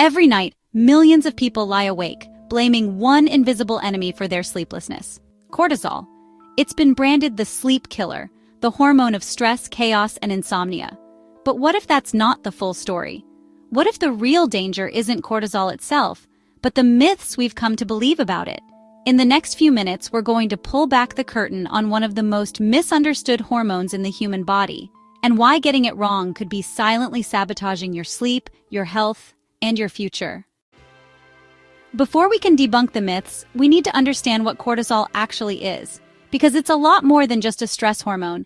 Every night, millions of people lie awake, blaming one invisible enemy for their sleeplessness: cortisol. It's been branded the sleep killer, the hormone of stress, chaos, and insomnia. But what if that's not the full story? What if the real danger isn't cortisol itself, but the myths we've come to believe about it? In the next few minutes, we're going to pull back the curtain on one of the most misunderstood hormones in the human body, and why getting it wrong could be silently sabotaging your sleep, your health, and your future. Before we can debunk the myths, we need to understand what cortisol actually is, because it's a lot more than just a stress hormone.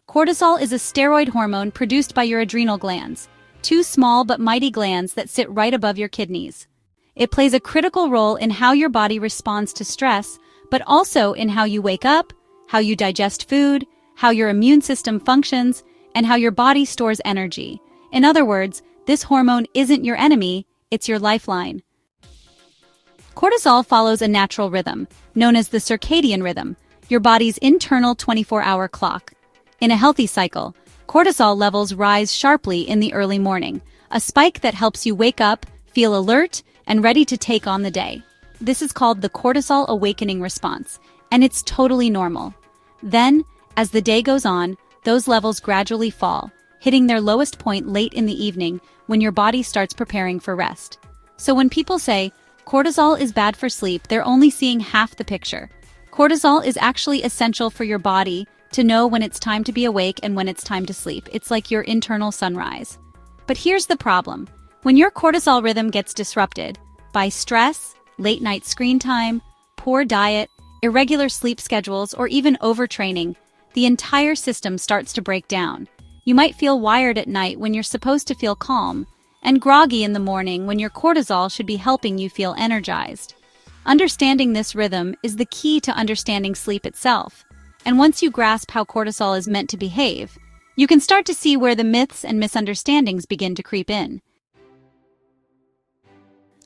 Cortisol is a steroid hormone produced by your adrenal glands, two small but mighty glands that sit right above your kidneys. It plays a critical role in how your body responds to stress, but also in how you wake up, how you digest food, how your immune system functions, and how your body stores energy. In other words, this hormone isn't your enemy, it's your lifeline. Cortisol follows a natural rhythm, known as the circadian rhythm, your body's internal 24-hour clock. In a healthy cycle, cortisol levels rise sharply in the early morning, a spike that helps you wake up, feel alert, and ready to take on the day. This is called the cortisol awakening response, and it's totally normal. Then, as the day goes on, those levels gradually fall, hitting their lowest point late in the evening when your body starts preparing for rest. So when people say, cortisol is bad for sleep, they're only seeing half the picture. Cortisol is actually essential for your body to know when it's time to be awake and when it's time to sleep. It's like your internal sunrise. But here's the problem. When your cortisol rhythm gets disrupted by stress, late-night screen time, poor diet, irregular sleep schedules, or even overtraining, the entire system starts to break down. You might feel wired at night when you're supposed to feel calm, and groggy in the morning when your cortisol should be helping you feel energized. Understanding this rhythm is the key to understanding sleep itself. And once you grasp how cortisol is meant to behave, you can start to see where the myths and misunderstandings begin to creep in.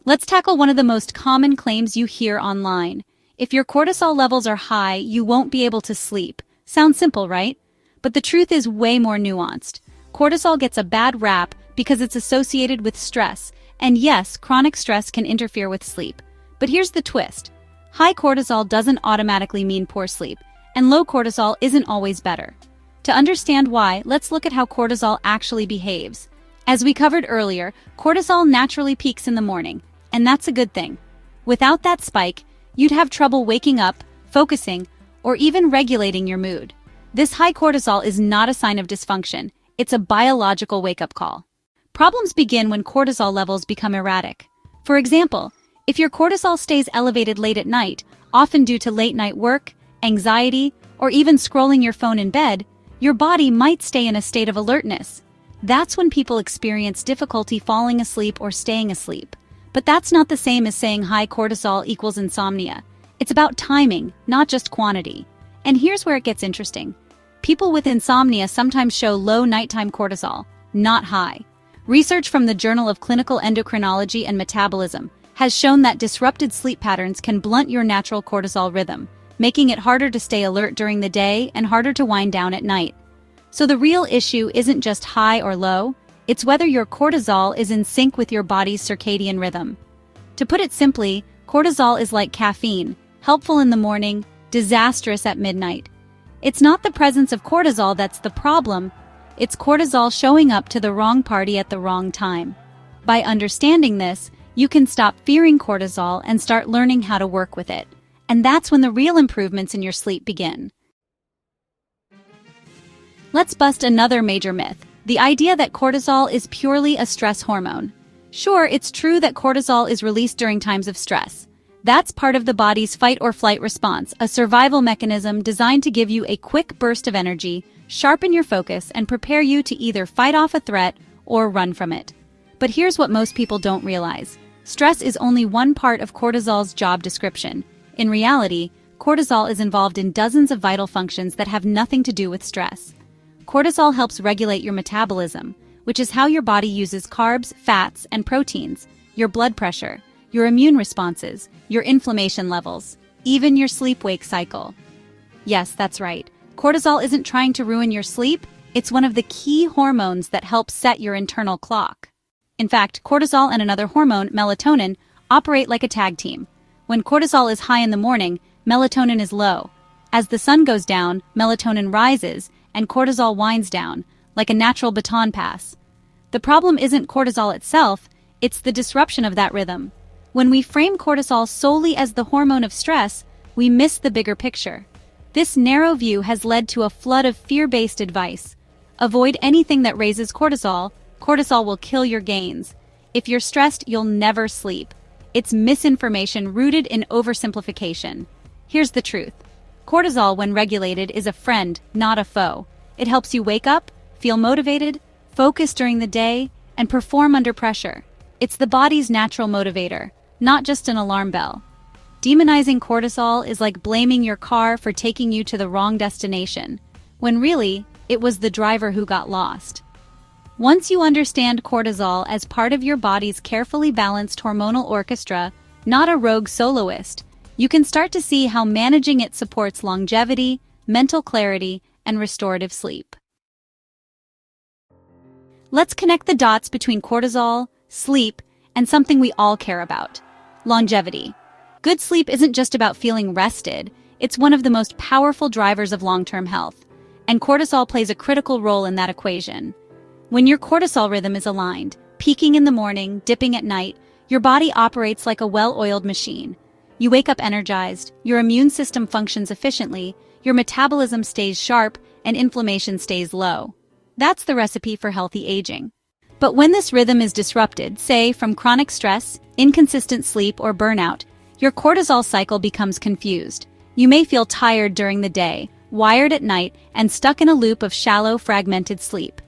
Let's tackle one of the most common claims you hear online. If your cortisol levels are high, you won't be able to sleep. Sounds simple, right? But the truth is way more nuanced. Cortisol gets a bad rap because it's associated with stress, and yes, chronic stress can interfere with sleep. But here's the twist. High cortisol doesn't automatically mean poor sleep, and low cortisol isn't always better. To understand why, let's look at how cortisol actually behaves. As we covered earlier, cortisol naturally peaks in the morning, and that's a good thing. Without that spike, you'd have trouble waking up, focusing, or even regulating your mood. This high cortisol is not a sign of dysfunction, it's a biological wake-up call. Problems begin when cortisol levels become erratic. For example, if your cortisol stays elevated late at night, often due to late-night work, anxiety, or even scrolling your phone in bed, your body might stay in a state of alertness. That's when people experience difficulty falling asleep or staying asleep. But that's not the same as saying high cortisol equals insomnia. It's about timing, not just quantity. And here's where it gets interesting. People with insomnia sometimes show low nighttime cortisol, not high. Research from the Journal of Clinical Endocrinology and Metabolism has shown that disrupted sleep patterns can blunt your natural cortisol rhythm, making it harder to stay alert during the day and harder to wind down at night. So the real issue isn't just high or low, it's whether your cortisol is in sync with your body's circadian rhythm. To put it simply, cortisol is like caffeine, helpful in the morning, disastrous at midnight. It's not the presence of cortisol that's the problem, it's cortisol showing up to the wrong party at the wrong time. By understanding this, you can stop fearing cortisol and start learning how to work with it. And that's when the real improvements in your sleep begin. Let's bust another major myth, the idea that cortisol is purely a stress hormone. Sure, it's true that cortisol is released during times of stress. That's part of the body's fight-or-flight response, a survival mechanism designed to give you a quick burst of energy, sharpen your focus, and prepare you to either fight off a threat or run from it. But here's what most people don't realize. Stress is only one part of cortisol's job description. In reality, cortisol is involved in dozens of vital functions that have nothing to do with stress. Cortisol helps regulate your metabolism, which is how your body uses carbs, fats, and proteins, your blood pressure, your immune responses, your inflammation levels, even your sleep-wake cycle. Yes, that's right. Cortisol isn't trying to ruin your sleep, it's one of the key hormones that help set your internal clock. In fact, cortisol and another hormone, melatonin, operate like a tag team. When cortisol is high in the morning, melatonin is low. As the sun goes down, melatonin rises, and cortisol winds down, like a natural baton pass. The problem isn't cortisol itself, it's the disruption of that rhythm. When we frame cortisol solely as the hormone of stress, we miss the bigger picture. This narrow view has led to a flood of fear-based advice. Avoid anything that raises cortisol. Cortisol will kill your gains. If you're stressed, you'll never sleep. It's misinformation rooted in oversimplification. Here's the truth. Cortisol, when regulated, is a friend, not a foe. It helps you wake up, feel motivated, focus during the day, and perform under pressure. It's the body's natural motivator, not just an alarm bell. Demonizing cortisol is like blaming your car for taking you to the wrong destination, when really, it was the driver who got lost. Once you understand cortisol as part of your body's carefully balanced hormonal orchestra, not a rogue soloist, you can start to see how managing it supports longevity, mental clarity, and restorative sleep. Let's connect the dots between cortisol, sleep, and something we all care about: longevity. Good sleep isn't just about feeling rested, it's one of the most powerful drivers of long-term health, and cortisol plays a critical role in that equation. When your cortisol rhythm is aligned, peaking in the morning, dipping at night, your body operates like a well-oiled machine. You wake up energized, your immune system functions efficiently, your metabolism stays sharp, and inflammation stays low. That's the recipe for healthy aging. But when this rhythm is disrupted, say from chronic stress, inconsistent sleep, or burnout, your cortisol cycle becomes confused. You may feel tired during the day, wired at night, and stuck in a loop of shallow, fragmented sleep.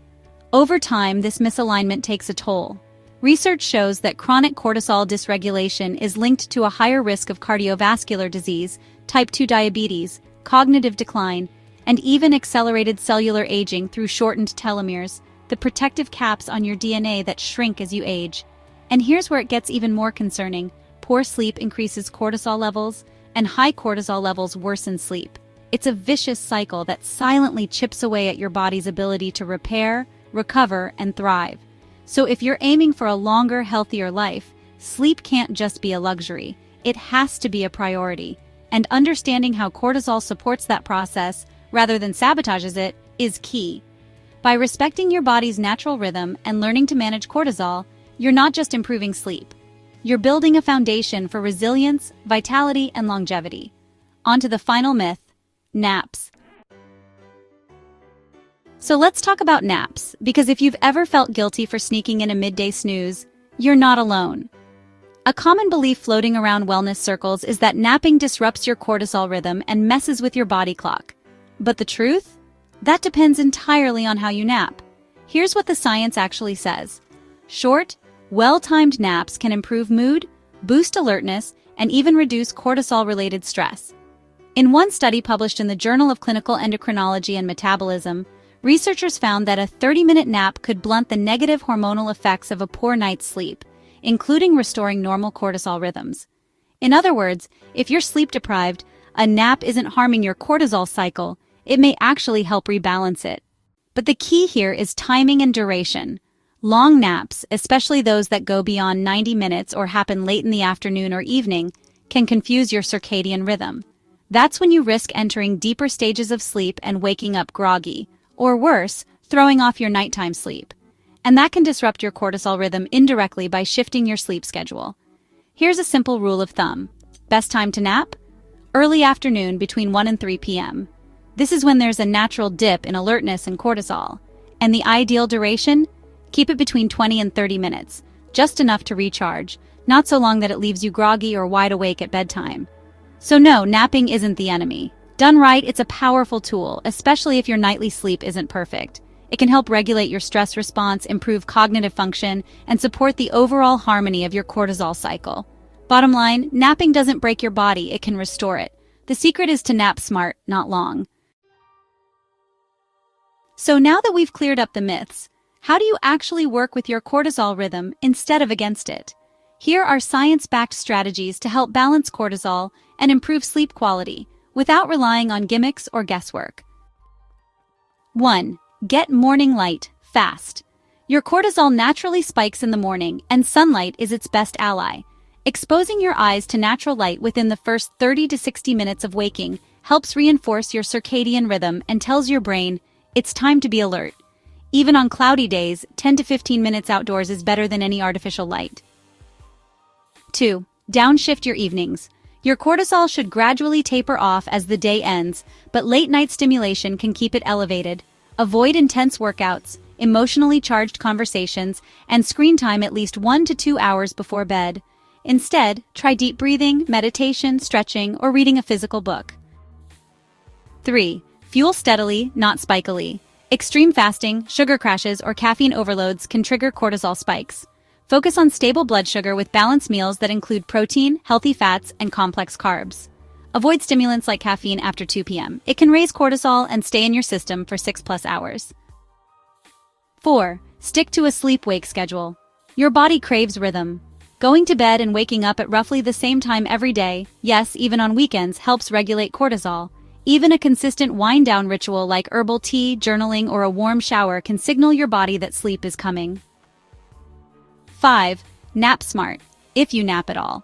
Over time, this misalignment takes a toll. Research shows that chronic cortisol dysregulation is linked to a higher risk of cardiovascular disease, type 2 diabetes, cognitive decline, and even accelerated cellular aging through shortened telomeres, the protective caps on your DNA that shrink as you age. And here's where it gets even more concerning. Poor sleep increases cortisol levels, and high cortisol levels worsen sleep. It's a vicious cycle that silently chips away at your body's ability to repair, recover, and thrive. So if you're aiming for a longer, healthier life, sleep can't just be a luxury. It has to be a priority. And understanding how cortisol supports that process, rather than sabotages it, is key. By respecting your body's natural rhythm and learning to manage cortisol, you're not just improving sleep. You're building a foundation for resilience, vitality, and longevity. On to the final myth: naps. So let's talk about naps, because if you've ever felt guilty for sneaking in a midday snooze, you're not alone. A common belief floating around wellness circles is that napping disrupts your cortisol rhythm and messes with your body clock. But the truth? That depends entirely on how you nap. Here's what the science actually says. Short, well-timed naps can improve mood, boost alertness, and even reduce cortisol-related stress. In one study published in the Journal of Clinical Endocrinology and Metabolism, researchers found that a 30-minute nap could blunt the negative hormonal effects of a poor night's sleep, including restoring normal cortisol rhythms. In other words, if you're sleep-deprived, a nap isn't harming your cortisol cycle, it may actually help rebalance it. But the key here is timing and duration. Long naps, especially those that go beyond 90 minutes or happen late in the afternoon or evening, can confuse your circadian rhythm. That's when you risk entering deeper stages of sleep and waking up groggy, or worse, throwing off your nighttime sleep. And that can disrupt your cortisol rhythm indirectly by shifting your sleep schedule. Here's a simple rule of thumb. Best time to nap? Early afternoon between 1 and 3 p.m. This is when there's a natural dip in alertness and cortisol. And the ideal duration? Keep it between 20 and 30 minutes, just enough to recharge, not so long that it leaves you groggy or wide awake at bedtime. So no, napping isn't the enemy. Done right, it's a powerful tool, especially if your nightly sleep isn't perfect. It can help regulate your stress response, improve cognitive function, and support the overall harmony of your cortisol cycle. Bottom line, napping doesn't break your body, it can restore it. The secret is to nap smart, not long. So now that we've cleared up the myths, how do you actually work with your cortisol rhythm instead of against it? Here are science-backed strategies to help balance cortisol and improve sleep quality without relying on gimmicks or guesswork. 1. Get morning light fast. Your cortisol naturally spikes in the morning, and sunlight is its best ally. Exposing your eyes to natural light within the first 30 to 60 minutes of waking helps reinforce your circadian rhythm and tells your brain, it's time to be alert. Even on cloudy days, 10 to 15 minutes outdoors is better than any artificial light. 2. Downshift your evenings. Your cortisol should gradually taper off as the day ends, but late-night stimulation can keep it elevated. Avoid intense workouts, emotionally charged conversations, and screen time at least 1 to 2 hours before bed. Instead, try deep breathing, meditation, stretching, or reading a physical book. 3. Fuel steadily, not spikily. Extreme fasting, sugar crashes, or caffeine overloads can trigger cortisol spikes. Focus on stable blood sugar with balanced meals that include protein, healthy fats, and complex carbs. Avoid stimulants like caffeine after 2 p.m. It can raise cortisol and stay in your system for 6+ hours. 4. Stick to a sleep-wake schedule. Your body craves rhythm. Going to bed and waking up at roughly the same time every day, yes, even on weekends, helps regulate cortisol. Even a consistent wind-down ritual like herbal tea, journaling, or a warm shower can signal your body that sleep is coming. 5. Nap smart, if you nap at all.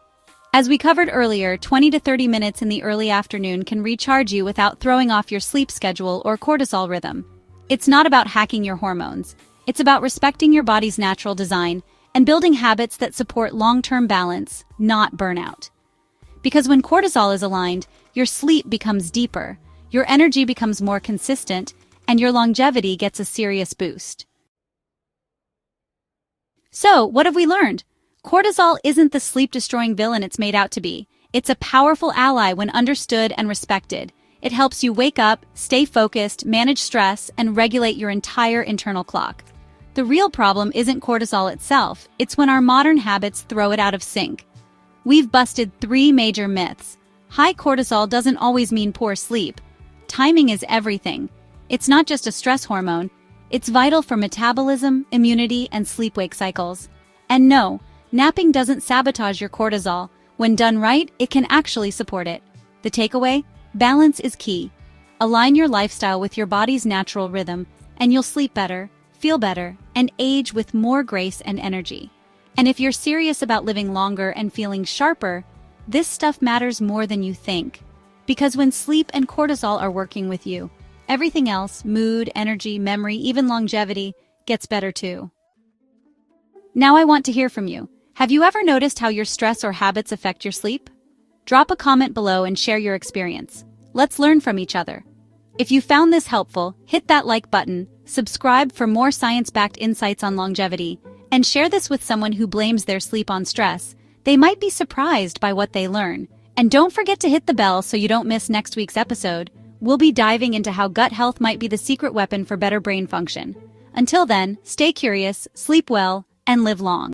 As we covered earlier, 20 to 30 minutes in the early afternoon can recharge you without throwing off your sleep schedule or cortisol rhythm. It's not about hacking your hormones. It's about respecting your body's natural design and building habits that support long-term balance, not burnout. Because when cortisol is aligned, your sleep becomes deeper, your energy becomes more consistent, and your longevity gets a serious boost. So, what have we learned? Cortisol isn't the sleep-destroying villain it's made out to be. It's a powerful ally when understood and respected. It helps you wake up, stay focused, manage stress, and regulate your entire internal clock. The real problem isn't cortisol itself, it's when our modern habits throw it out of sync. We've busted 3 major myths. High cortisol doesn't always mean poor sleep. Timing is everything. It's not just a stress hormone. It's vital for metabolism, immunity, and sleep-wake cycles. And no, napping doesn't sabotage your cortisol. When done right, it can actually support it. The takeaway? Balance is key. Align your lifestyle with your body's natural rhythm, and you'll sleep better, feel better, and age with more grace and energy. And if you're serious about living longer and feeling sharper, this stuff matters more than you think. Because when sleep and cortisol are working with you, everything else, mood, energy, memory, even longevity, gets better too. Now I want to hear from you. Have you ever noticed how your stress or habits affect your sleep? Drop a comment below and share your experience. Let's learn from each other. If you found this helpful, hit that like button, subscribe for more science-backed insights on longevity, and share this with someone who blames their sleep on stress. They might be surprised by what they learn. And don't forget to hit the bell so you don't miss next week's episode. We'll be diving into how gut health might be the secret weapon for better brain function. Until then, stay curious, sleep well, and live long.